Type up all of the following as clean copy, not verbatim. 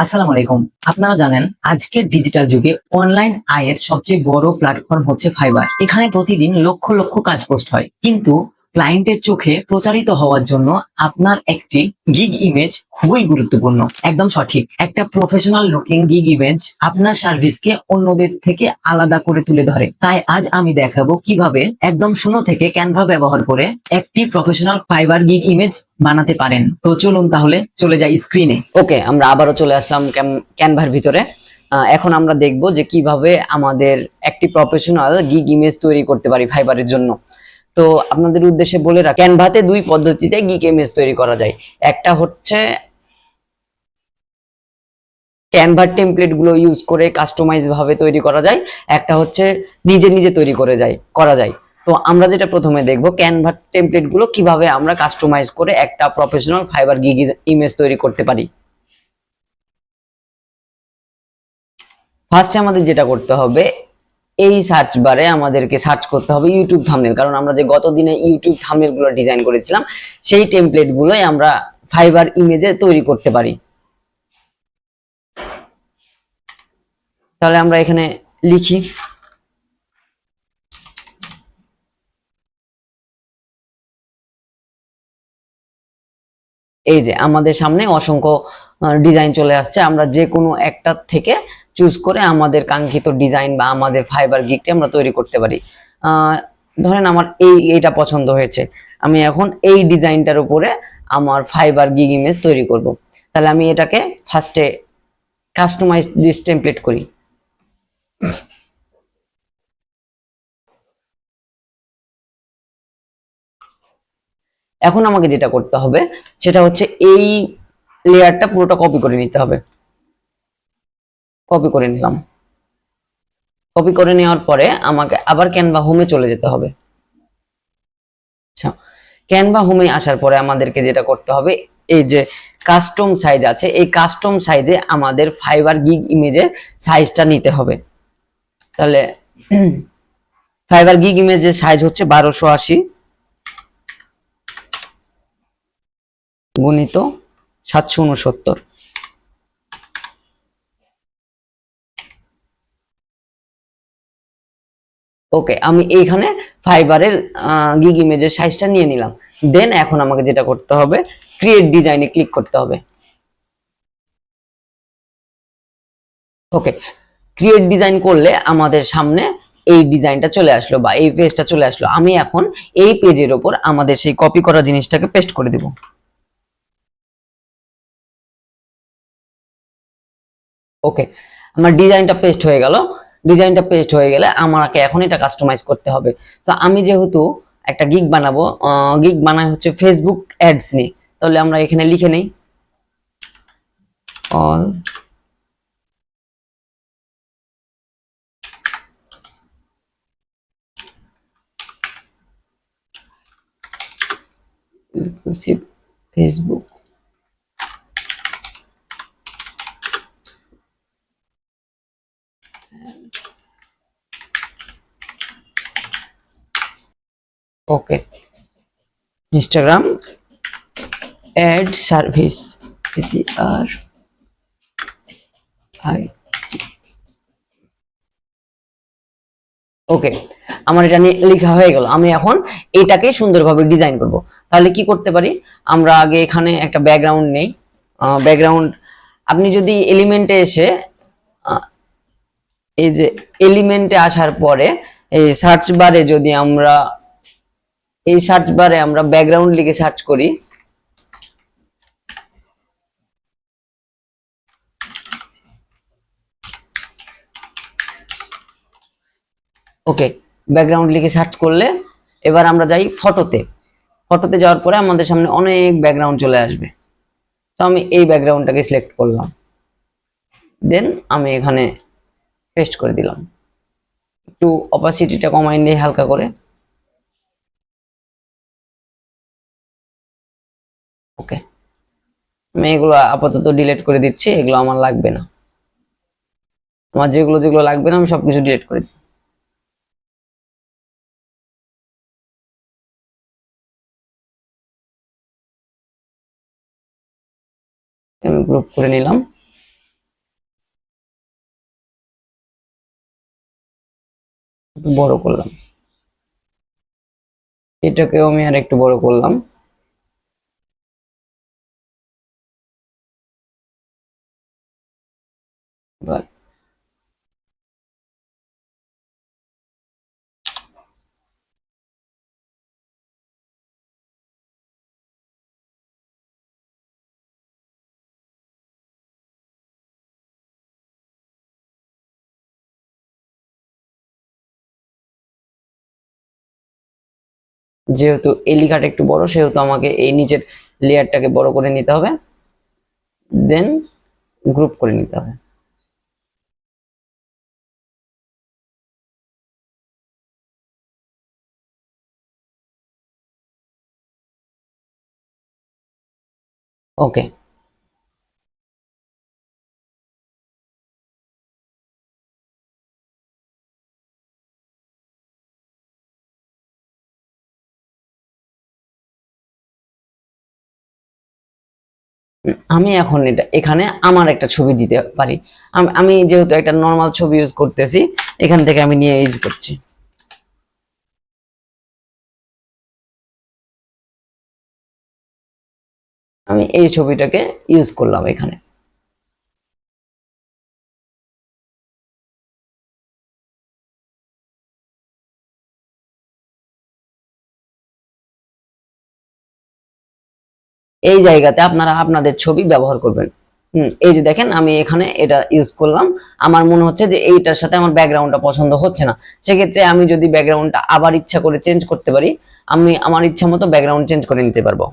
আসসালামু আলাইকুম। আপনারা জানেন আজকের ডিজিটাল যুগে অনলাইন আয়ের সবচেয়ে বড় প্ল্যাটফর্ম হচ্ছে ফাইবার। এখানে প্রতিদিন লক্ষ লক্ষ কাজ পোস্ট হয়, কিন্তু ক্লায়েন্টের চোখে প্রচারিত হওয়ার জন্য আপনার একটি গিগ ইমেজ খুবই গুরুত্বপূর্ণ। একদম সঠিক, একটা প্রফেশনাল লুকিং গিগ ইমেজ আপনার সার্ভিসকে অন্যদের থেকে আলাদা করে তুলে ধরে। তাই আজ আমি দেখাবো কিভাবে একদম শূন্য থেকে ক্যানভা ব্যবহার করে একটি প্রফেশনাল ফাইবার গিগ ইমেজ বানাতে পারেন। তো চলুন তাহলে চলে যাই স্ক্রিনে। ওকে, আমরা আবারও চলে আসলাম ক্যানভার ভিতরে। এখন আমরা দেখব যে কিভাবে আমাদের একটি প্রফেশনাল গিগ ইমেজ তৈরি করতে পারি ফাইবারের জন্য। তো আপনাদের উদ্দেশ্যে বলে রাখি, ক্যানভাতে দুই পদ্ধতিতে গিগ ইমেজ তৈরি করা যায়। একটা হচ্ছে ক্যানভার টেমপ্লেট গুলো ইউজ করে কাস্টমাইজ ভাবে তৈরি করা যায়, একটা হচ্ছে নিজে নিজে তৈরি করা যায়। তো আমরা যেটা প্রথমে দেখব, ক্যানভার টেমপ্লেট গুলো কিভাবে আমরা কাস্টমাইজ করে একটা প্রফেশনাল ফাইবার গিগ ইমেজ তৈরি করতে পারি। ফার্স্টে আমাদের যেটা করতে হবে, এই সার্চ বারে আমাদেরকে সার্চ করতে হবে ইউটিউব থাম্বনেল, কারণ আমরা যে গত দিনে ইউটিউব থাম্বনেল গুলো ডিজাইন করেছিলাম সেই টেমপ্লেট গুলোই আমরা ফাইবার ইমেজে তৈরি করতে পারি। তাহলে আমরা এখানে লিখি, এই যে আমাদের সামনে অসংখ্য ডিজাইন চলে আসছে। আমরা যে কোনো একটা থেকে চুজ করে আমাদের কাঙ্ক্ষিত ডিজাইন বা আমাদের ফাইবার গিগটি আমরা তৈরি করতে পারি। ধরেন আমার এইটা পছন্দ হয়েছে, আমি এখন এই ডিজাইনটার উপরে আমার ফাইবার গিগ ইমেজ তৈরি করব। তাহলে আমি এটাকে ফার্স্টে কাস্টমাইজ দিস টেমপ্লেট করি। এখন আমাকে যেটা করতে হবে সেটা হচ্ছে এই লেয়ারটা পুরোটা কপি করে নিতে হবে। কপি করে নিলাম। কপি করে নেওয়ার পরে আমাকে আবার ক্যানভা হোমে চলে যেতে হবে। আচ্ছা, ক্যানভা হোমে আসার পরে আমাদেরকে যেটা করতে হবে, এই যে কাস্টম সাইজ আছে, এই কাস্টম সাইজে আমাদের ফাইবার গিগ ইমেজের সাইজটা নিতে হবে। তাহলে ফাইবার গিগ ইমেজের সাইজ হচ্ছে 1280 গুণিত 769। ওকে, আমি এইখানে ফাইবারের গিগ ইমেজের সাইজটা নিয়ে নিলাম। দেন এখন আমাকে যেটা করতে হবে, ক্রিয়েট ডিজাইনে ক্লিক করতে হবে। ওকে, ক্রিয়েট ডিজাইন করলে আমাদের সামনে এই ডিজাইনটা চলে আসলো বা এই পেজটা চলে আসলো। আমি এখন এই পেজের ওপর আমাদের সেই কপি করা জিনিসটাকে পেস্ট করে দেব। ওকে, আমার ডিজাইনটা পেস্ট হয়ে গেল। ডিজাইনটা পেস্ট হয়ে গেলে আমাকে এখন এটা কাস্টমাইজ করতে হবে। তো আমি যেহেতু একটা গিগ বানাবো, গিগ বানাই হচ্ছে ফেসবুক অ্যাডস নিয়ে, তাহলে আমরা এখানে লিখে নেই all inclusive Facebook. Okay, Instagram ad service আর আই। ওকে, আমার এটা নিয়ে লেখা হয়ে গেল। আমি এখন এটাকে সুন্দরভাবে ডিজাইন করব। তাহলে কি করতে পারি, আমরা আগে এখানে একটা ব্যাকগ্রাউন্ড নেই। ব্যাকগ্রাউন্ড আপনি যদি এলিমেন্টে এসে এই যে এলিমেন্টে আসার পরে এই সার্চ বারে যদি আমরা এই সার্চ বারে আমরা ব্যাকগ্রাউন্ড লিখে সার্চ করি, ওকে, ব্যাকগ্রাউন্ড লিখে সার্চ করলে এবার আমরা যাই ফটোতে। ফটোতে যাওয়ার পরে আমাদের সামনে অনেক ব্যাকগ্রাউন্ড চলে আসবে। তো আমি এই ব্যাকগ্রাউন্ডটাকে সিলেক্ট করলাম, দেন আমি এখানে পেস্ট করে দিলাম। একটু অপাসিটিটা কমাই দিই হালকা করে। ওকে, আমি এগুলো আপাতত ডিলিট করে দিচ্ছি, এগুলো আমার লাগবে না। আমার যেগুলো যেগুলো লাগবে না আমি সবকিছু ডিলিট করে দিই। আমি গ্রুপ করে নিলাম। একটু বড় করলাম, এটাকেও আমি আর একটু বড় করলাম। এবার যেহেতু এই লেখাটা একটু বড়, সেহেতু আমাকে এই নিচের লেয়ারটাকে বড় করে নিতে হবে, দেন গ্রুপ করে নিতে হবে। ওকে, আমি এখন এটা এখানে আমার একটা ছবি দিতে পারি। আমি যেহেতু একটা নর্মাল ছবি ইউজ করতেছি, এখান থেকে আমি নিয়ে ইউজ করছি। আমি এই ছবিটাকে ইউজ করলাম এখানে। এই জায়গাতে আপনারা আপনাদের ছবি ব্যবহার করবেন। এই যে দেখেন আমি এখানে এটা ইউজ করলাম। আমার মনে হচ্ছে যে এইটার সাথে আমার ব্যাকগ্রাউন্ডটা পছন্দ হচ্ছে না, সেক্ষেত্রে আমি যদি ব্যাকগ্রাউন্ডটা আবার ইচ্ছা করে চেঞ্জ করতে পারি, আমি আমার ইচ্ছা মতো ব্যাকগ্রাউন্ড চেঞ্জ করে নিতে পারবো।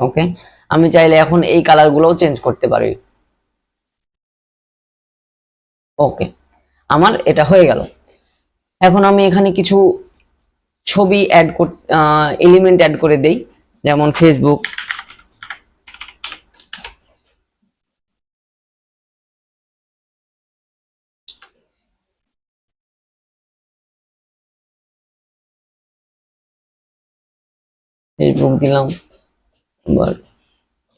ওকে, আমি চাইলে এখন এই কালার গুলোও চেঞ্জ করতে পারি। ওকে, আমার এটা হয়ে গেল। এখন আমি এখানে কিছু ছবি অ্যাড এলিমেন্ট অ্যাড করে দেই, যেমন ফেসবুক। ফেসবুক দিলাম, আবার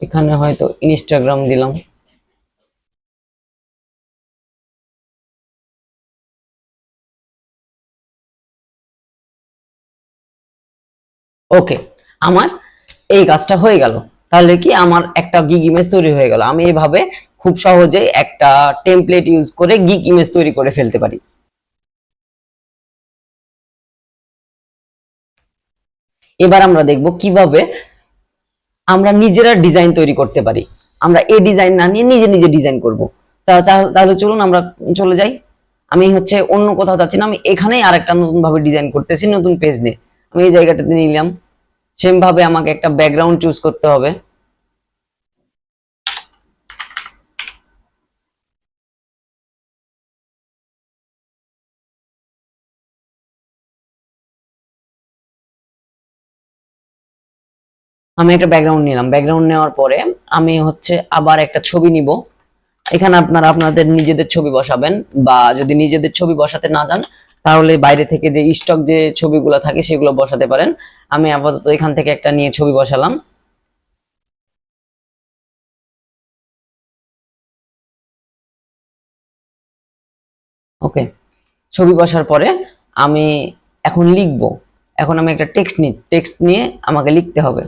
এখানে হয়তো ইনস্টাগ্রাম দিলাম। ওকে, আমার এই কাজটা হয়ে গেল। তাহলে কি আমার একটা গিগ ইমেজ তৈরি হয়ে গেল। আমি এইভাবে খুব সহজে একটা টেমপ্লেট ইউজ করে গিগ ইমেজ তৈরি করে ফেলতে পারি। এবার আমরা দেখব কিভাবে আমরা নিজেরা ডিজাইন তৈরি করতে পারি। আমরা এই ডিজাইন না নিয়ে নিজে নিজে ডিজাইন করব। তাহলে চলুন আমরা চলে যাই। আমি হচ্ছে অন্য কোথাও যাচ্ছি না, আমি এখানেই আরেকটা নতুন ভাবে ডিজাইন করতেছি, নতুন পেজ নিয়ে। আমি এই জায়গাটাতে নিলাম। সেম ভাবে আমাকে একটা ব্যাকগ্রাউন্ড চুজ করতে হবে। আমি একটা ব্যাকগ্রাউন্ড নিলাম। ব্যাকগ্রাউন্ড নেওয়ার পরে আমি হচ্ছে আবার একটা ছবি নিব। এখানে আপনারা আপনাদের নিজেদের ছবি বসাবেন, বা যদি নিজেদের ছবি বসাতে না যান, তাহলে বাইরে থেকে যে স্টক যে ছবিগুলো থাকে সেগুলো বসাতে পারেন। আমি আপাতত এখান থেকে একটা নিয়ে ছবি বসালাম। ওকে, ছবি বসার পরে আমি এখন লিখবো। এখন আমি একটা টেক্সট নিয়ে আমাকে লিখতে হবে।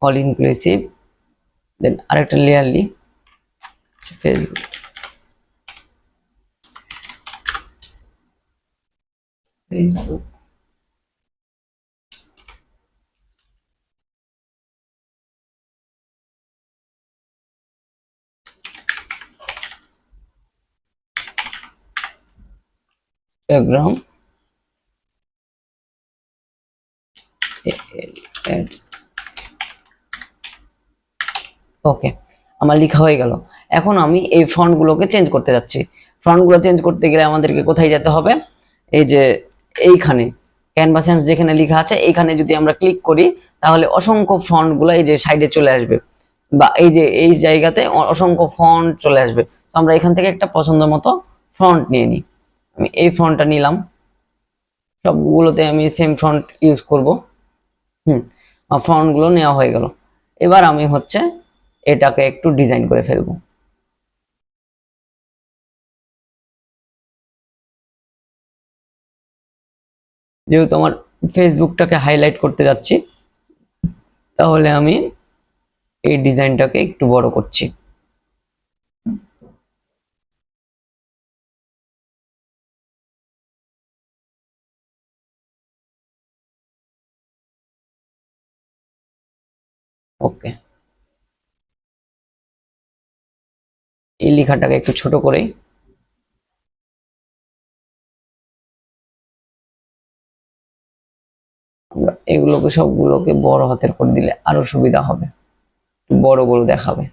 অল ইনক্লুসিভ, দেন আরেকটা লেয়ার লি ফেসবুক। ফেসবুক ইনস্টাগ্রাম ওকে, আমার লেখা হয়ে গেল। এখন আমি এই ফন্ট গুলোকে চেঞ্জ করতে যাচ্ছি। ফন্ট গুলো চেঞ্জ করতে গেলে আমাদেরকে কোথায় যেতে হবে, এই যে এইখানে ক্যানভা সেন্স যেখানে লেখা আছে এইখানে যদি আমরা ক্লিক করি তাহলে অসংখ্য ফন্ট গুলো এই যে সাইডে চলে আসবে, বা এই যে এই জায়গাতে অসংখ্য ফন্ট চলে আসবে। তো আমরা এখান থেকে একটা পছন্দ মতো ফন্ট নিয়ে নিই। আমি এই ফন্টটা নিলাম, সবগুলোতে আমি সেম ফন্ট ইউজ করব। ফন্ট গুলো নেওয়া হয়ে গেল। এবার আমি হচ্ছে এটাকে একটু ডিজাইন করে ফেলবো। যেহেতু আমার ফেসবুকটাকে হাইলাইট করতে যাচ্ছি, তাহলে আমি এই ডিজাইনটাকে একটু বড় করছি। ওকে, এই লেখাটাকে একটু ছোট করে আমরা এগুলোকে সবগুলোকে বড় হাতের করে দিলে আরো সুবিধা হবে, বড় বড় দেখাবে।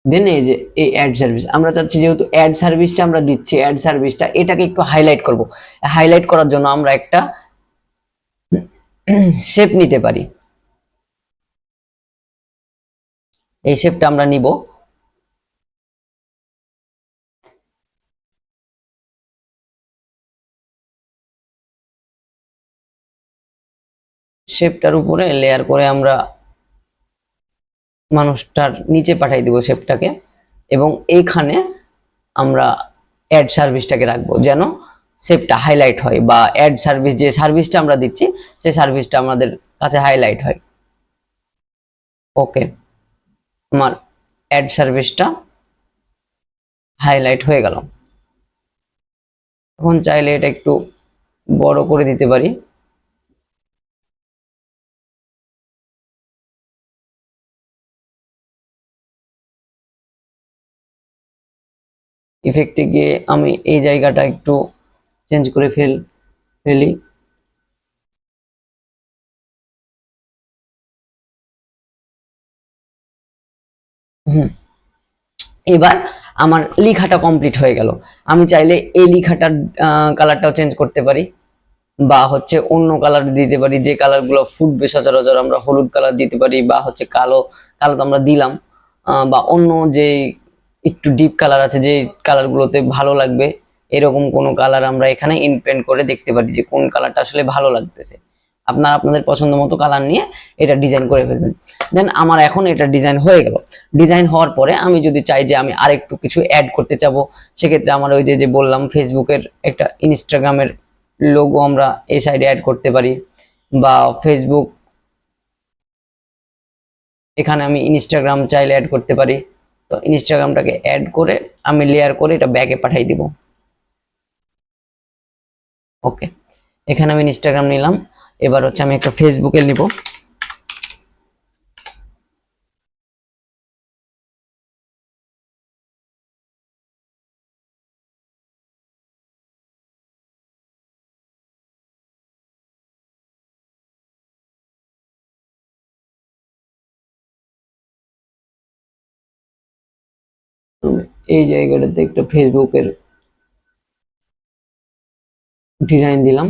দেন এই যে এই অ্যাড সার্ভিস আমরা চাচ্ছি, যেহেতু অ্যাড সার্ভিসটা আমরা দিচ্ছি, অ্যাড সার্ভিসটা এটাকে একটু হাইলাইট করব। হাইলাইট করার জন্য আমরা একটা শেপ নিতে পারি। এই শেপটা আমরা নিব। শেপটার উপরে লেয়ার করে আমরা মানুষটার নিচে পাঠাই দিব শেপটাকে, এবং এইখানে আমরা অ্যাড সার্ভিসটাকে রাখবো যেন শেপটা হাইলাইট হয়, বা অ্যাড সার্ভিস যে সার্ভিসটা আমরা দিচ্ছি সেই সার্ভিসটা আমাদের কাছে হাইলাইট হয়। ওকে, আমার অ্যাড সার্ভিসটা হাইলাইট হয়ে গেল। এখন চাইলে এটা একটু বড় করে দিতে পারি। ইফেক্টে গিয়ে আমি এই জায়গাটা একটু চেঞ্জ করে ফেলি। হুম, এবার আমার লেখাটা কমপ্লিট হয়ে গেল। আমি চাইলে এই লেখাটার কালারটাও চেঞ্জ করতে পারি, বা হচ্ছে অন্য কালার দিতে পারি, যে কালার গুলো ফুটবে সচরাচর আমরা হলুদ কালার দিতে পারি, বা হচ্ছে কালো কালো তো আমরা দিলাম, বা অন্য যে একটু ডিপ কালার আছে যে কালার গুলোতে ভালো লাগবে, এরকম কোনো কালার আমরা এখানে ইনপ্রিন্ট করে দেখতে পারি যে কোন কালারটা আসলে ভালো লাগতেছে। আপনারা আপনাদের পছন্দ মতো কালার নিয়ে এটা ডিজাইন করে ফেলবেন। দেন আমার এখন এটা ডিজাইন হয়ে গেল। ডিজাইন হওয়ার পরে আমি যদি চাই যে আমি আরেকটু কিছু অ্যাড করতে চাবো, সেক্ষেত্রে আমার ওই যে বললাম ফেসবুকের একটা ইনস্টাগ্রামের লোগো আমরা এই সাইডে অ্যাড করতে পারি, বা ফেসবুক এখানে আমি ইনস্টাগ্রাম চাইলে অ্যাড করতে পারি। তো ইনস্টাগ্রামটাকে অ্যাড করে আমি লেয়ার করে এটা ব্যাকে পাঠিয়ে দিব। ওকে, এখানে আমি ইনস্টাগ্রাম নিলাম। এবার হচ্ছে আমি একটা ফেসবুকে নিব। এই জায়গাটাতে একটা ফেসবুকের ডিজাইন দিলাম,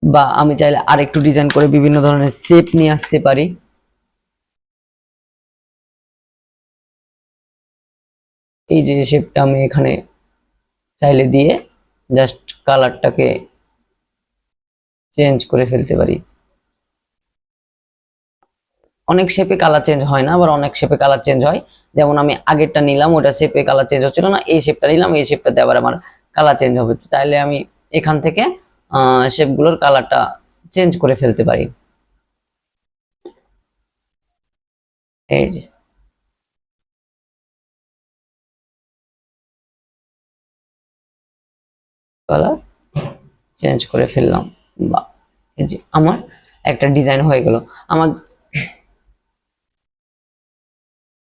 বা আমি চাইলে আরেকটু ডিজাইন করে বিভিন্ন ধরনের শেপ নিয়ে আসতে পারি। এই যে শেপটা আমি এখানে চাইলে দিয়ে জাস্ট কালারটাকে চেঞ্জ করে ফেলতে পারি। অনেক শেপে কালার চেঞ্জ হয় না, আবার অনেক শেপে কালার চেঞ্জ হয়। যেমন আমি আগেরটা নিলাম, ওটা শেপে কালার চেঞ্জ হচ্ছিল না, এই শেপটা নিলাম, এই শেপটাতে আবার আমার কালার চেঞ্জ হবে। তাইলে আমি এখান থেকে শেপগুলোর কালারটা চেঞ্জ করে ফেলতে পারি। এই যে কালার চেঞ্জ করে ফেললাম, বা এই যে আমার একটা ডিজাইন হয়ে গেল আমার।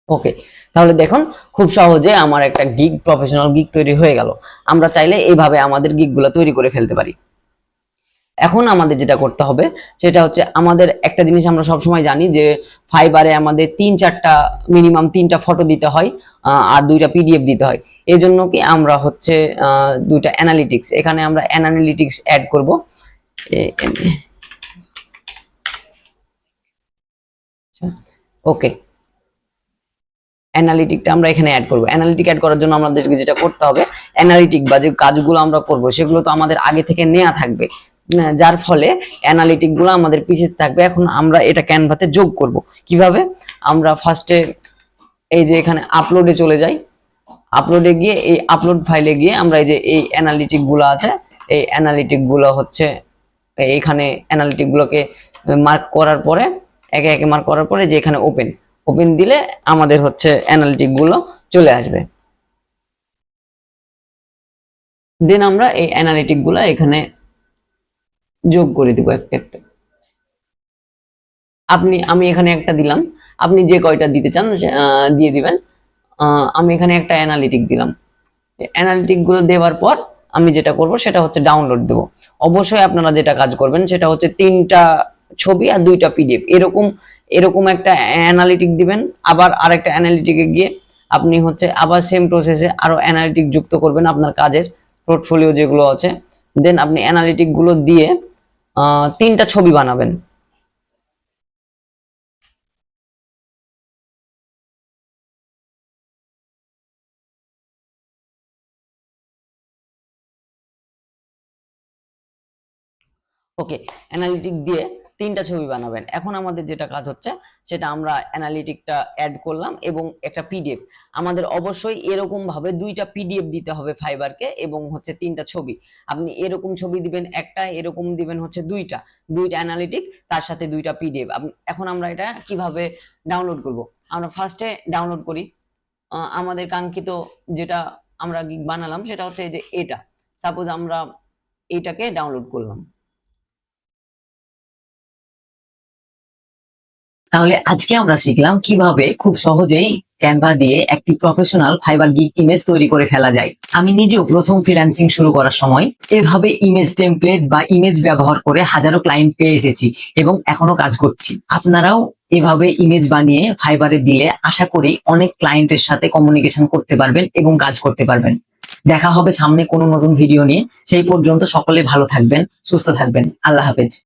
ওকে, তাহলে দেখুন খুব সহজে আমার একটা গিগ, প্রফেশনাল গিগ তৈরি হয়ে গেল। আমরা চাইলে এইভাবে আমাদের গিগ গুলা তৈরি করে ফেলতে পারি। এখন আমাদের যেটা করতে হবে সেটা হচ্ছে, আমাদের একটা জিনিস আমরা সবসময় জানি যে ফাইবারে আমাদের 3-4টা মিনিমাম 3টা ফটো দিতে হয়, আর 2টা পিডিএফ দিতে হয়। এই জন্য কি আমরা হচ্ছে 2টা অ্যানালিটিক্স, এখানে আমরা অ্যানালিটিক্স অ্যাড করব। ওকে, অ্যানালিটিকটা আমরা এখানে অ্যাড করব। অ্যানালিটিক অ্যাড করার জন্য আমাদেরকে যেটা করতে হবে, অ্যানালিটিক বা যে কাজগুলো আমরা করব সেগুলো তো আমাদের আগে থেকে নেওয়া থাকবে, যার ফলে অ্যানালিটিক গুলো আমাদের পিছিয়ে থাকবে। এখন আমরা এটা ক্যানভাতে যোগ করব কিভাবে? আমরা ফার্স্টে এই যে এখানে আপলোডে চলে যাই, আপলোডে গিয়ে এই আপলোড ফাইলে গিয়ে আমরা এই যে এই অ্যানালিটিক গুলো আছে, এই অ্যানালিটিক গুলো হচ্ছে এইখানে অ্যানালিটিক গুলোকে মার্ক করার পরে, একে একে মার্ক করার পরে যে এখানে ওপেন ওপেন দিলে আমাদের হচ্ছে অ্যানালিটিক গুলো চলে আসবে। দেন আমরা এই অ্যানালিটিক গুলো এখানে যোগ করে দিব একটা একটা। আমি এখানে একটা দিলাম, আপনি যে কয়টা দিতে চান দিয়ে দিবেন। আমি এখানে একটা অ্যানালিটিক দিলাম। অ্যানালিটিক গুলো দেওয়ার পর আমি যেটা করব সেটা হচ্ছে ডাউনলোড দেব। অবশ্যই আপনারা যেটা কাজ করবেন সেটা হচ্ছে 3টা ছবি আর 2টা পিডিএফ, এরকম এরকম একটা অ্যানালিটিক দিবেন। আবার আরেকটা অ্যানালিটিকে গিয়ে আপনি হচ্ছে আবার সেম প্রসেসে আরো অ্যানালিটিক যুক্ত করবেন আপনার কাজের পোর্টফোলিও যেগুলো আছে। দেন আপনি অ্যানালিটিক গুলো দিয়ে 3টা ছবি বানাবেন। ওকে, অ্যানালিটিক দিয়ে 3টা ছবি বানাবেন। এখন আমাদের যেটা কাজ হচ্ছে সেটা আমরা অ্যানালিটিকটা অ্যাড করলাম এবং একটা পিডিএফ। আমাদের অবশ্যই এরকম ভাবে 2টা পিডিএফ দিতে হবে ফাইবারকে, এবং হচ্ছে 3টা ছবি। আপনি এরকম ছবি দিবেন একটা, এরকম দিবেন হচ্ছে 2টা অ্যানালিটিক, তার সাথে 2টা পিডিএফ। এখন আমরা এটা কিভাবে ডাউনলোড করব? আমরা ফার্স্টে ডাউনলোড করি আমাদের কাঙ্ক্ষিত যেটা আমরা গিগ বানালাম সেটা হচ্ছে এই যে এটা। সাপোজ আমরা এইটাকে ডাউনলোড করলাম। তাহলে আজকে আমরা শিখলাম কিভাবে খুব সহজেই ক্যানভা দিয়ে একটি প্রফেশনাল ফাইবার গিগ ইমেজ তৈরি করে ফেলা যায়। আমি নিজেও প্রথম ফ্রিল্যান্সিং শুরু করার সময় এভাবে ইমেজ টেমপ্লেট বা ইমেজ ব্যবহার করে হাজারো ক্লায়েন্ট পেয়ে এসেছি এবং এখনো কাজ করছি। আপনারাও এভাবে ইমেজ বানিয়ে ফাইবারে দিলে আশা করি অনেক ক্লায়েন্টের সাথে কমিউনিকেশন করতে পারবেন এবং কাজ করতে পারবেন। দেখা হবে সামনে কোনো নতুন ভিডিও নিয়ে। সেই পর্যন্ত সকলে ভালো থাকবেন, সুস্থ থাকবেন। আল্লাহ হাফেজ।